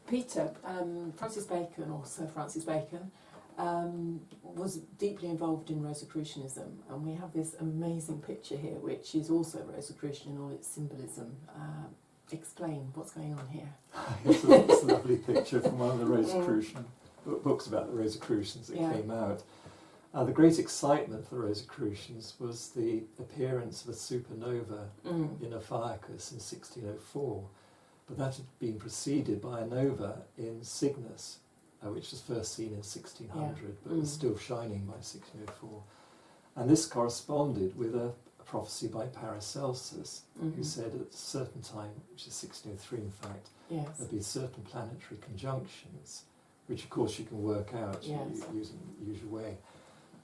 Peter, Francis Bacon, or Sir Francis Bacon, was deeply involved in Rosicrucianism, and we have this amazing picture here, which is also Rosicrucian in all its symbolism. Explain what's going on here. It's a lovely picture from one of the Rosicrucian books about the Rosicrucians that came out. The great excitement for the Rosicrucians was the appearance of a supernova in Ophiuchus in 1604, but that had been preceded by a nova in Cygnus, which was first seen in 1600, but was still shining by 1604. And this corresponded with a prophecy by Paracelsus, who said at a certain time, which is 1603 in fact, there'd be certain planetary conjunctions, which of course you can work out using the usual way.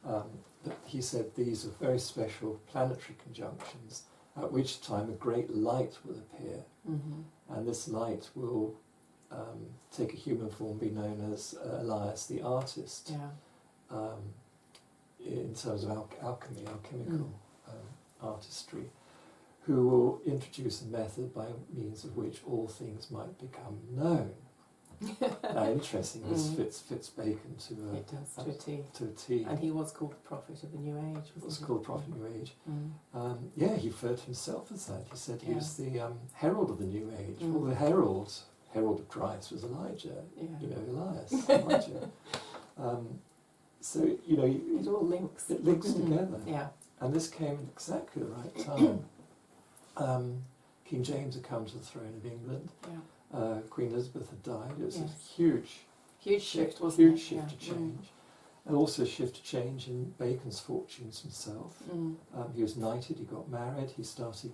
But he said these are very special planetary conjunctions, at which time a great light will appear, and this light will take a human form, be known as Elias the artist, in terms of alchemy, alchemical artistry, who will introduce a method by means of which all things might become known. Now, interesting, this fits Bacon to a T. And he was called the prophet of the New Age, wasn't he? Was called prophet of the New Age. He referred to himself as that. He said he was the herald of the New Age. Well, the herald of Christ was Elijah, Elias, Elijah. So, it all links. It links together. Yeah. And this came at exactly the right time. King James had come to the throne of England. Queen Elizabeth had died. It was a huge shift, wasn't it? Huge shift to change. And also a shift to change in Bacon's fortunes himself. He was knighted, he got married, he started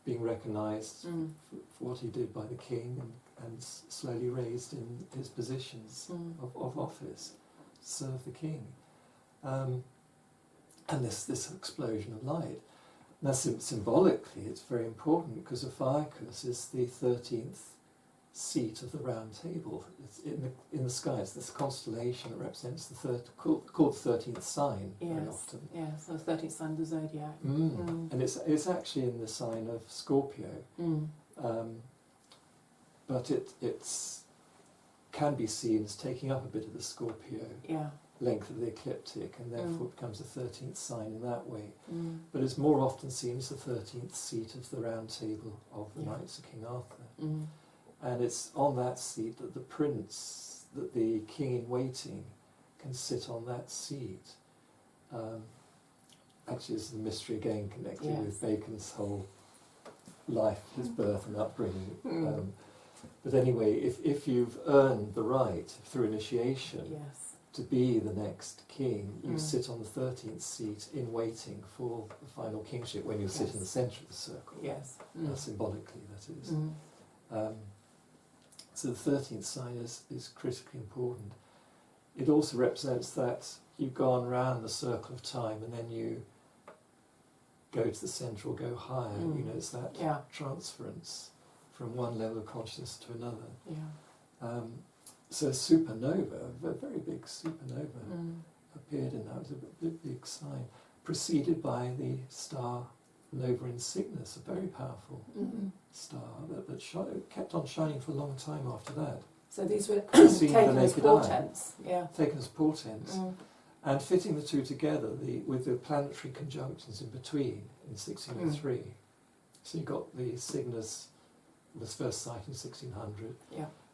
being recognised for what he did by the king, and slowly raised in his positions of office to serve the king. And this explosion of light. Now, symbolically, it's very important because Ophiuchus is the 13th seat of the Round Table. It's in the sky. It's this constellation that represents the called the 13th sign very often. Yes, the 13th sign of the zodiac. And it's actually in the sign of Scorpio, but it's can be seen as taking up a bit of the Scorpio length of the ecliptic, and therefore it becomes the 13th sign in that way. But it's more often seen as the 13th seat of the Round Table of the Knights of King Arthur. And it's on that seat that the king in waiting can sit on that seat. Actually, it's the mystery again connected with Bacon's whole life, his birth and upbringing. But anyway, if you've earned the right through initiation to be the next king, you sit on the 13th seat in waiting for the final kingship, when you sit in the centre of the circle. Symbolically, that is. So the 13th sign is critically important. It also represents that you've gone round the circle of time and then you go to the centre or go higher. It's that transference from one level of consciousness to another. So a supernova, a very big supernova, appeared in that. It was a big sign, preceded by the star nova in Cygnus, a very powerful star that kept on shining for a long time after that. So these were taken as portents. Taken as portents. And fitting the two together with the planetary conjunctions in between in 1603. So you got the Cygnus was first sighted in 1600.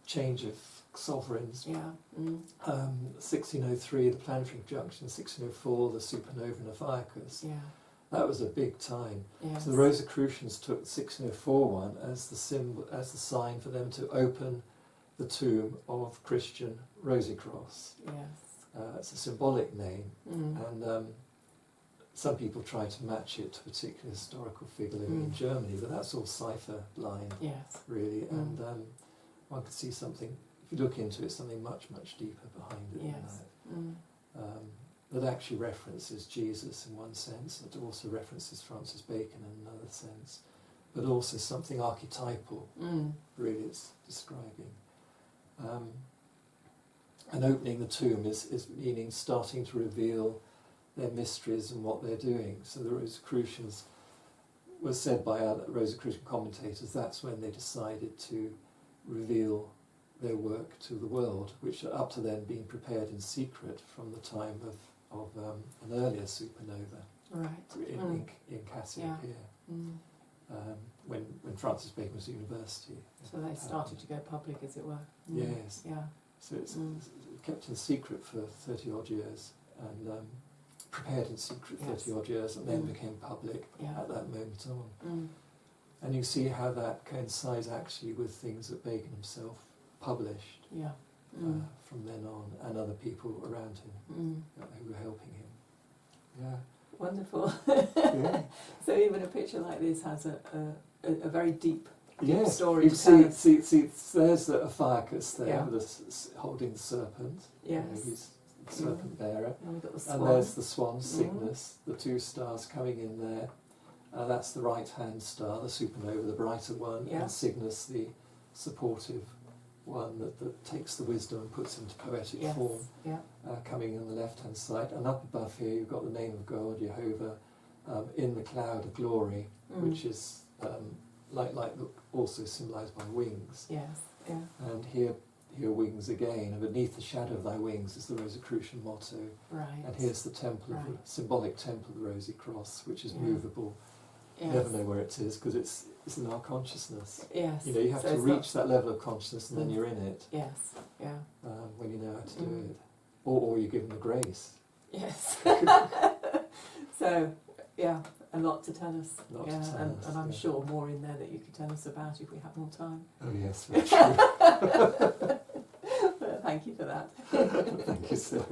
Change of sovereigns. 1603, the planetary conjunction. 1604, the supernova in Ophiuchus. That was a big time. So the Rosicrucians took the 1604 one as the symbol, as the sign for them to open the tomb of Christian Rosy Cross. It's a symbolic name, and some people try to match it to a particular historical figure living in Germany, but that's all cipher line, really. And one could see something, if you look into it, something much, much deeper behind it than that. That actually references Jesus in one sense, that also references Francis Bacon in another sense, but also something archetypal, really, it's describing. And opening the tomb is meaning starting to reveal their mysteries and what they're doing. So the Rosicrucians was said by other Rosicrucian commentators, that's when they decided to reveal their work to the world, which had up to then been prepared in secret from the time of an earlier supernova Right. in Cassiopeia, when Francis Bacon was at university. So they started to go public, as it were. Yes. Yeah. So it's kept in secret for 30 odd years, and prepared in secret 30 odd years, and then became public at that moment on. And you see how that coincides actually with things that Bacon himself published from then on, and other people around him who were helping him. Yeah. Wonderful. Yeah. So even a picture like this has a very deep Yes, story you to tell us. see, there's a Ophiuchus there Yeah. with holding the serpent. Yes. He's the serpent bearer. And we've got the And swan. there's the swan, Cygnus, the two stars coming in there. That's the right-hand star, the supernova, the brighter one, Yeah. and Cygnus, the supportive one that takes the wisdom and puts into poetic Yes. form, Yeah. coming on the left-hand side. And up above here you've got the name of God, Jehovah, in the cloud of glory, which is also symbolised by wings. Yes. Yeah. And here wings again, and beneath the shadow of thy wings is the Rosicrucian motto. Right. And here's the temple, of the symbolic temple of the Rosy Cross, which is movable. Yes. You never know where it is because it's in our consciousness. Yes. You know, you have So to it's reach that level of consciousness, and then you're in it Yes. Yeah. when you know how to do it, or you're given the grace. Yes. So, yeah, a lot to tell us. Lot to yeah, tell and, us, and I'm yeah. sure more in there that you could tell us about if we have more time. Oh yes, very true. Thank you for that. Thank you, Sarah.